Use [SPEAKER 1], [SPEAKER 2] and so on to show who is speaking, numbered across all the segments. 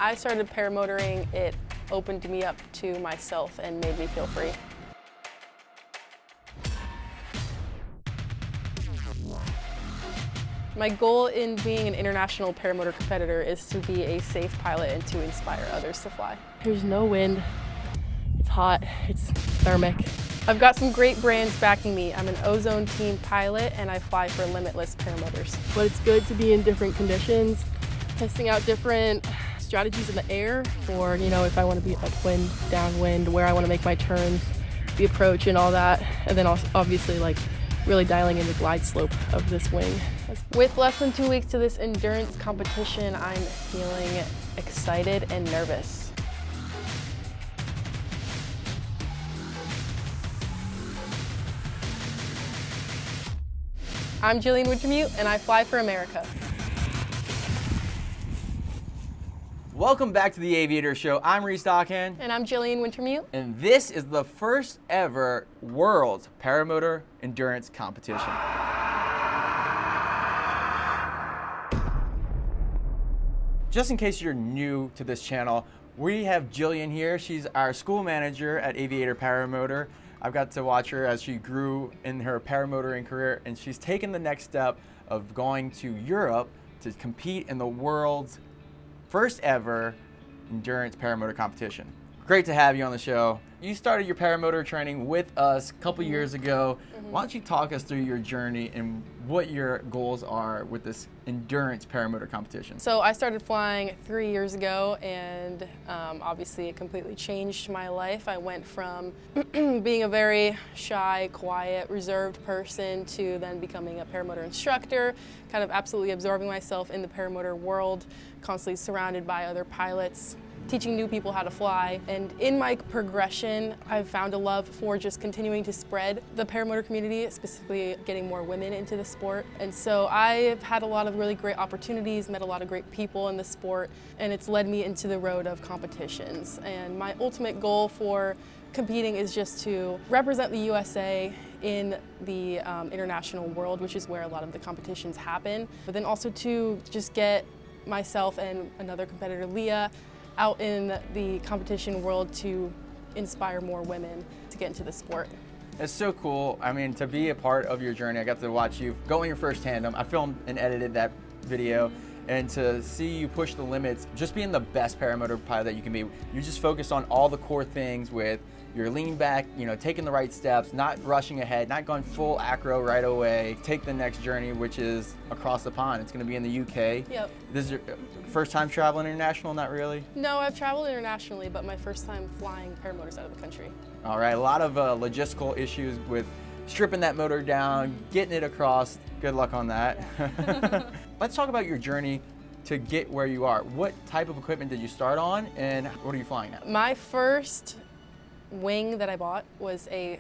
[SPEAKER 1] I started paramotoring, it opened me up to myself and made me feel free. My goal in being an international paramotor competitor is to be a safe pilot and to inspire others to fly. There's no wind, it's hot, it's thermic. I've got some great brands backing me. I'm an Ozone team pilot and I fly for Limitless Paramotors. But it's good to be in different conditions, testing out different strategies in the air for, if I want to be upwind, downwind, where I want to make my turns, the approach and all that. And then also, obviously, really dialing in the glide slope of this wing. With less than 2 weeks to this endurance competition, I'm feeling excited and nervous. I'm Jillian Wintermute and I fly for America.
[SPEAKER 2] Welcome back to the Aviator Show. I'm Reese Dockhand.
[SPEAKER 1] And I'm Jillian Wintermute.
[SPEAKER 2] And this is the first ever World Paramotor Endurance Competition. Just in case you're new to this channel, we have Jillian here. She's our school manager at Aviator Paramotor. I've got to watch her as she grew in her paramotoring career, and she's taken the next step of going to Europe to compete in the world's first ever endurance paramotor competition. Great to have you on the show. You started your paramotor training with us a couple years ago. Why don't you talk us through your journey and what your goals are with this endurance paramotor competition?
[SPEAKER 1] So I started flying 3 years ago, and obviously it completely changed my life. I went from being a very shy, quiet, reserved person to then becoming a paramotor instructor, kind of absolutely absorbing myself in the paramotor world, constantly surrounded by other pilots, teaching new people how to fly. And in my progression, I've found a love for just continuing to spread the paramotor community, specifically getting more women into the sport. And so I've had a lot of really great opportunities, met a lot of great people in the sport, and it's led me into the road of competitions. And my ultimate goal for competing is just to represent the USA in the international world, which is where a lot of the competitions happen, but then also to just get myself and another competitor, Leah, out in the competition world to inspire more women to get into the sport.
[SPEAKER 2] It's so cool. I mean, to be a part of your journey, I got to watch you go in your first tandem. I filmed and edited that video, and to see you push the limits, just being the best paramotor pilot that you can be. You just focus on all the core things with your lean back, taking the right steps, not rushing ahead, not going full acro right away. Take the next journey, which is across the pond. It's going to be in the UK.
[SPEAKER 1] Yep.
[SPEAKER 2] This is your first time traveling international? Not really?
[SPEAKER 1] No, I've traveled internationally, but my first time flying paramotors out of the country.
[SPEAKER 2] All right, a lot of logistical issues with stripping that motor down, getting it across. Good luck on that. Yeah. Let's talk about your journey to get where you are. What type of equipment did you start on, and what are you flying now?
[SPEAKER 1] My first wing that I bought was an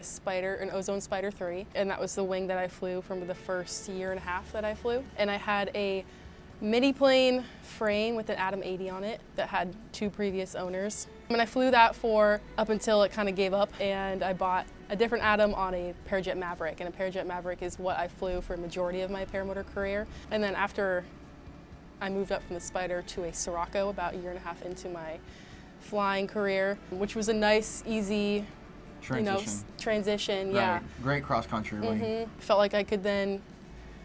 [SPEAKER 1] Ozone Spider 3, and that was the wing that I flew from the first year and a half that I flew. And I had a midi plane frame with an Atom 80 on it that had 2 previous owners. And I flew that for up until it kind of gave up, and I bought a different Atom on a Parajet Mavic, and a Parajet Mavic is what I flew for a majority of my paramotor career. And then after I moved up from the Spider to a Sirocco about a year and a half into my flying career, which was a nice, easy transition.
[SPEAKER 2] Right.
[SPEAKER 1] Yeah.
[SPEAKER 2] Great cross-country wing.
[SPEAKER 1] Felt like I could then,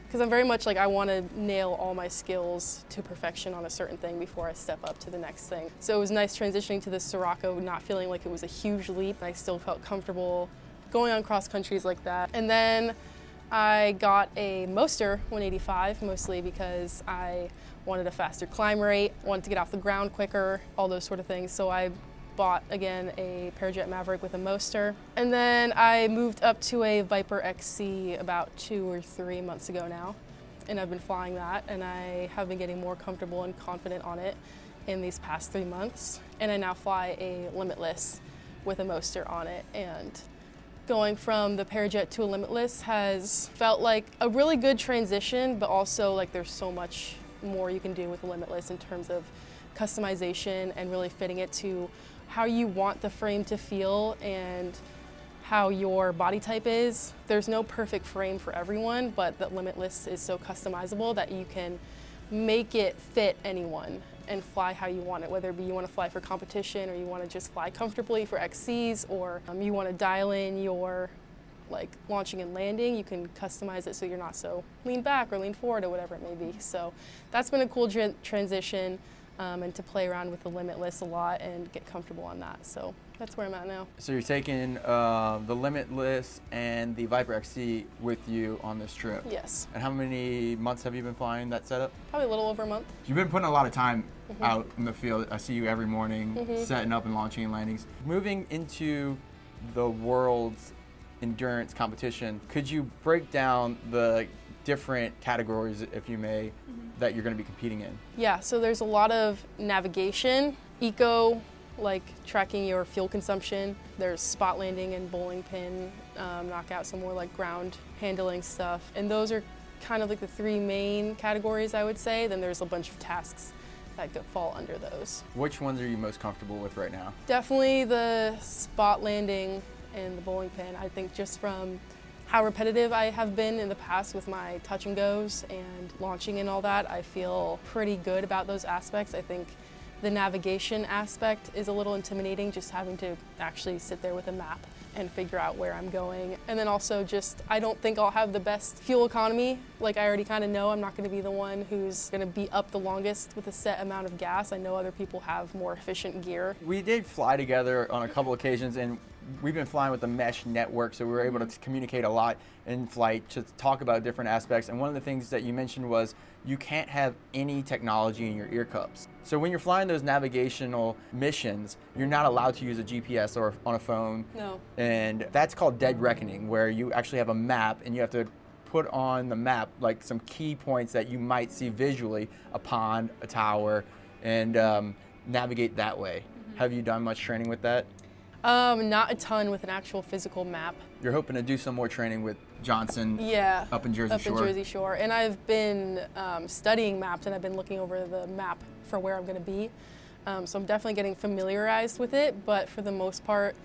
[SPEAKER 1] because I'm very much like I want to nail all my skills to perfection on a certain thing before I step up to the next thing. So it was nice transitioning to the Sirocco, not feeling like it was a huge leap. I still felt comfortable going on cross countries like that. And then I got a Moster 185, mostly because I wanted a faster climb rate, wanted to get off the ground quicker, all those sort of things. So I bought, again, a Parajet Mavic with a Moster. And then I moved up to a Viper XC about 2 or 3 months ago now. And I've been flying that, and I have been getting more comfortable and confident on it in these past 3 months. And I now fly a Limitless with a Moster on it. And going from the Parajet to a Limitless has felt like a really good transition, but also like there's so much more you can do with a Limitless in terms of customization and really fitting it to how you want the frame to feel and how your body type is. There's no perfect frame for everyone, but the Limitless is so customizable that you can make it fit anyone and fly how you want it, whether it be you want to fly for competition or you want to just fly comfortably for XCs, or you want to dial in your like launching and landing. You can customize it so you're not so lean back or lean forward or whatever it may be. So that's been a cool transition, and to play around with the Limitless a lot and get comfortable on that. So that's where I'm at now.
[SPEAKER 2] So you're taking the Limitless and the Viper XC with you on this trip?
[SPEAKER 1] Yes.
[SPEAKER 2] And how many months have you been flying that setup?
[SPEAKER 1] Probably a little over a month.
[SPEAKER 2] You've been putting a lot of time out in the field. I see you every morning setting up and launching and landings. Moving into the world's endurance competition, could you break down the different categories, if you may, that you're going to be competing in? Yeah,
[SPEAKER 1] so there's a lot of navigation, eco, like tracking your fuel consumption. There's spot landing and bowling pin knockout, some more like ground handling stuff. And those are kind of like the three main categories, I would say. Then there's a bunch of tasks that could fall under those.
[SPEAKER 2] Which ones are you most comfortable with right now?
[SPEAKER 1] Definitely the spot landing and the bowling pin. I think just from how repetitive I have been in the past with my touch and goes and launching and all that, I feel pretty good about those aspects. I think the navigation aspect is a little intimidating, just having to actually sit there with a map and figure out where I'm going. And then also just, I don't think I'll have the best fuel economy. Like I already kind of know I'm not going to be the one who's going to be up the longest with a set amount of gas. I know other people have more efficient gear.
[SPEAKER 2] We did fly together on a couple occasions, and we've been flying with the mesh network, so we were able to communicate a lot in flight to talk about different aspects. And one of the things that you mentioned was you can't have any technology in your ear cups. So when you're flying those navigational missions, you're not allowed to use a GPS or on a phone.
[SPEAKER 1] No.
[SPEAKER 2] And that's called dead reckoning, where you actually have a map and you have to put on the map like some key points that you might see visually, a pond, a tower, and navigate that way. Have you done much training with that?
[SPEAKER 1] Not a ton with an actual physical map.
[SPEAKER 2] You're hoping to do some more training with Johnson up in Jersey Shore?
[SPEAKER 1] Up in Jersey Shore. And I've been studying maps, and I've been looking over the map for where I'm going to be. So I'm definitely getting familiarized with it, but for the most part,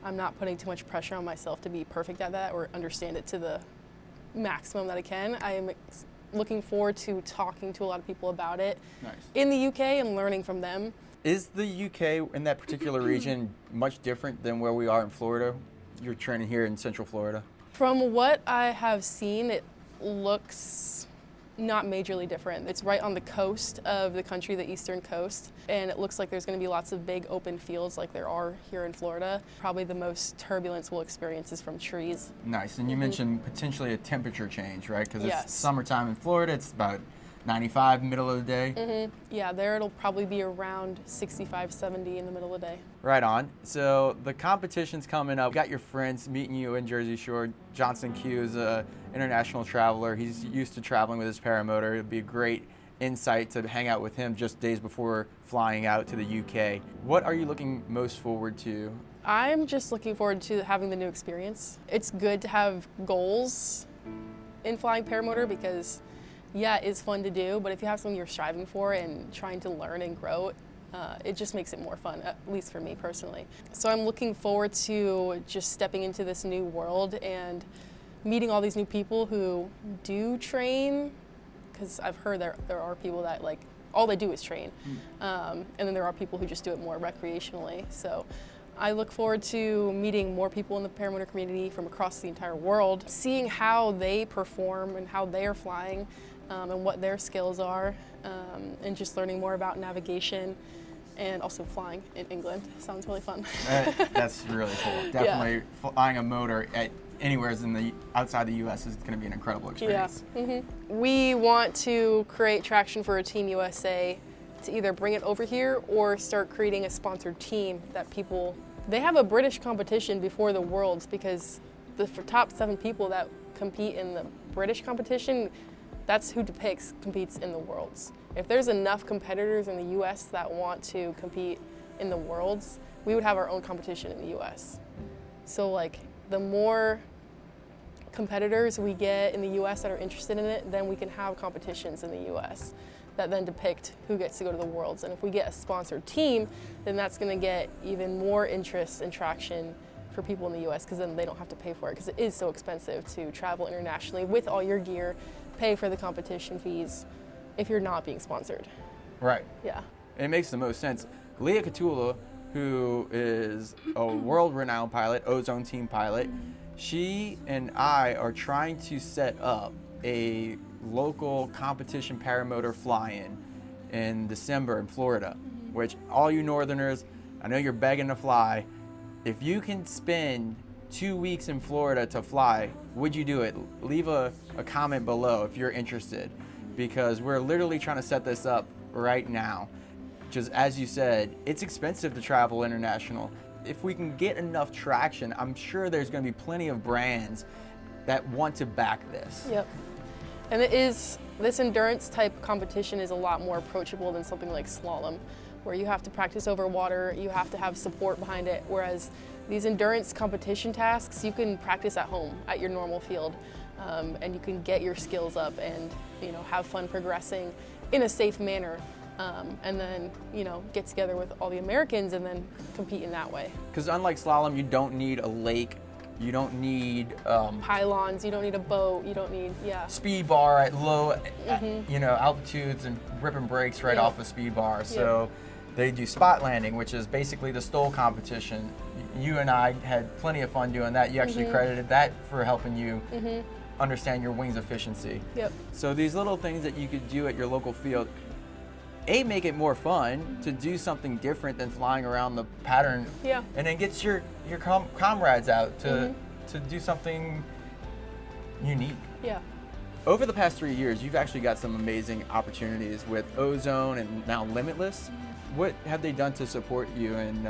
[SPEAKER 1] I'm not putting too much pressure on myself to be perfect at that or understand it to the maximum that I can. I am looking forward to talking to a lot of people about it in the UK and learning from them.
[SPEAKER 2] Is the UK in that particular region much different than where we are in Florida? You're training here in Central Florida.
[SPEAKER 1] From what I have seen, it looks not majorly different. It's right on the coast of the country, the eastern coast, and it looks like there's going to be lots of big open fields like there are here in Florida. Probably the most turbulence we'll experience is from trees.
[SPEAKER 2] Nice, and you mentioned potentially a temperature change, right? Because
[SPEAKER 1] Yes.
[SPEAKER 2] it's summertime in Florida, it's about 95 middle of the day.
[SPEAKER 1] Yeah, there it'll probably be around 65, 70 in the middle of the day.
[SPEAKER 2] Right on. So the competition's coming up. Got your friends meeting you in Jersey Shore. Johnson Q is an international traveler. He's used to traveling with his Paramotor. It'd be a great insight to hang out with him just days before flying out to the UK. What are you looking most forward to?
[SPEAKER 1] I'm just looking forward to having the new experience. It's good to have goals in flying Paramotor because yeah, it's fun to do, but if you have something you're striving for and trying to learn and grow, it just makes it more fun, at least for me personally. So I'm looking forward to just stepping into this new world and meeting all these new people who do train, because I've heard there are people that like, all they do is train. And then there are people who just do it more recreationally. So I look forward to meeting more people in the paramotor community from across the entire world, seeing how they perform and how they are flying, and what their skills are, and just learning more about navigation and also flying in England. Sounds really fun.
[SPEAKER 2] That's really cool. Definitely flying a motor at anywhere outside the U.S. is going to be an incredible experience.
[SPEAKER 1] Yeah. We want to create traction for a Team USA to either bring it over here or start creating a sponsored team that people, they have a British competition before the Worlds because the top 7 people that compete in the British competition, that's who competes in the Worlds. If there's enough competitors in the US that want to compete in the Worlds, we would have our own competition in the US. So like the more competitors we get in the US that are interested in it, then we can have competitions in the US that then depict who gets to go to the Worlds. And if we get a sponsored team, then that's gonna get even more interest and traction for people in the US because then they don't have to pay for it because it is so expensive to travel internationally with all your gear, pay for the competition fees, if you're not being sponsored.
[SPEAKER 2] Right.
[SPEAKER 1] Yeah.
[SPEAKER 2] It makes the most sense. Leah Catula, who is a world-renowned pilot, Ozone team pilot, she and I are trying to set up a local competition paramotor fly-in in December in Florida, which all you Northerners, I know you're begging to fly. If you can spend 2 weeks in Florida to fly, would you do it? Leave a comment below if you're interested, because we're literally trying to set this up right now. Just as you said, it's expensive to travel international. If we can get enough traction, I'm sure there's going to be plenty of brands that want to back this.
[SPEAKER 1] Yep. And this endurance type competition is a lot more approachable than something like slalom, where you have to practice over water, you have to have support behind it, whereas these endurance competition tasks, you can practice at home at your normal field, and you can get your skills up and have fun progressing in a safe manner, and then get together with all the Americans and then compete in that way.
[SPEAKER 2] Because unlike slalom, you don't need a lake, you don't need
[SPEAKER 1] pylons, you don't need a boat, you don't need
[SPEAKER 2] speed bar at low altitudes and ripping brakes right off a speed bar. So they do spot landing, which is basically the STOL competition. You and I had plenty of fun doing that. You actually credited that for helping you understand your wings efficiency.
[SPEAKER 1] Yep.
[SPEAKER 2] So these little things that you could do at your local field, make it more fun to do something different than flying around the pattern.
[SPEAKER 1] Yeah.
[SPEAKER 2] And then gets your comrades out to do something unique.
[SPEAKER 1] Yeah.
[SPEAKER 2] Over the past 3 years, you've actually got some amazing opportunities with Ozone and now Limitless. What have they done to support you in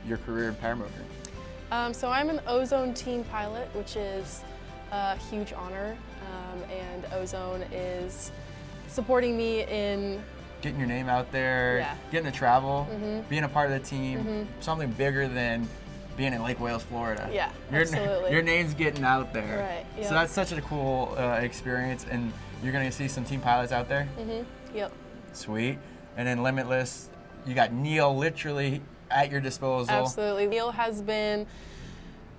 [SPEAKER 2] your career in paramotor?
[SPEAKER 1] So I'm an Ozone team pilot, which is a huge honor, and Ozone is supporting me in
[SPEAKER 2] getting your name out there, getting to travel, being a part of the team, something bigger than being in Lake Wales, Florida.
[SPEAKER 1] Yeah, absolutely.
[SPEAKER 2] Your name's getting out there.
[SPEAKER 1] Right. Yeah.
[SPEAKER 2] So that's such a cool experience, and you're going to see some team pilots out there?
[SPEAKER 1] Yep.
[SPEAKER 2] Sweet. And then Limitless, you got Neil literally at your disposal.
[SPEAKER 1] Absolutely. Neil has been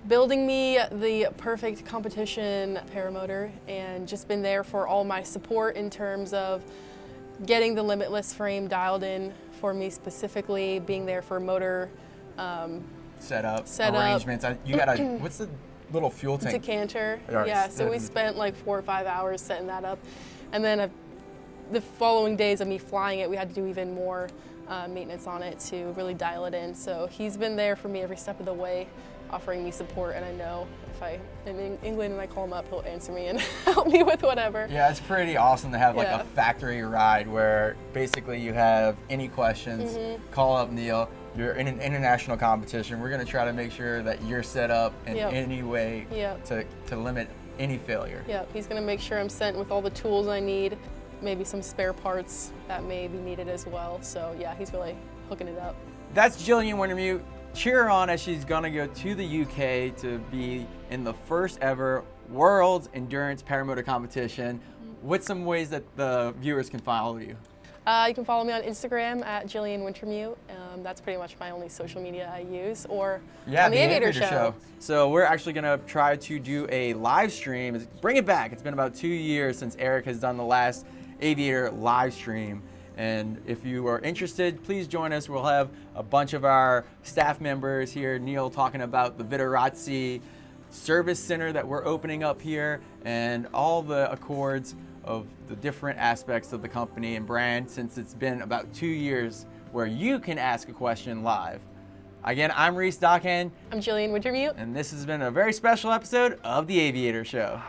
[SPEAKER 1] building me the perfect competition paramotor and just been there for all my support in terms of getting the Limitless frame dialed in for me specifically, being there for motor
[SPEAKER 2] setup,
[SPEAKER 1] setup.
[SPEAKER 2] Arrangements. You got a, what's the little fuel tank?
[SPEAKER 1] Decanter. Yeah, so we spent like 4 or 5 hours setting that up. And then the following days of me flying it, we had to do even more maintenance on it to really dial it in. So he's been there for me every step of the way, offering me support, and I know if I'm in England and I call him up, he'll answer me and help me with whatever.
[SPEAKER 2] Yeah, it's pretty awesome to have like a factory ride where basically you have any questions, call up Neil. You're in an international competition. We're going to try to make sure that you're set up in any way to limit any failure. Yeah,
[SPEAKER 1] he's going to make sure I'm sent with all the tools I need, maybe some spare parts that may be needed as well. So yeah, he's really hooking it up.
[SPEAKER 2] That's Jillian Wintermute. Cheer her on as she's going to go to the UK to be in the first ever World's Endurance Paramotor Competition. What's some ways that the viewers can follow you?
[SPEAKER 1] You can follow me on Instagram at Gillian Wintermute. That's pretty much my only social media I use, or on the Aviator Show.
[SPEAKER 2] So we're actually going to try to do a live stream. Bring it back. It's been about 2 years since Eric has done the last Aviator live stream. And if you are interested, please join us. We'll have a bunch of our staff members here. Neil talking about the Viterazzi service center that we're opening up here and all the accords of the different aspects of the company and brand, since it's been about 2 years where you can ask a question live. Again, I'm Reese Dockhand.
[SPEAKER 1] I'm Jillian Wintermute.
[SPEAKER 2] And this has been a very special episode of The Aviator Show.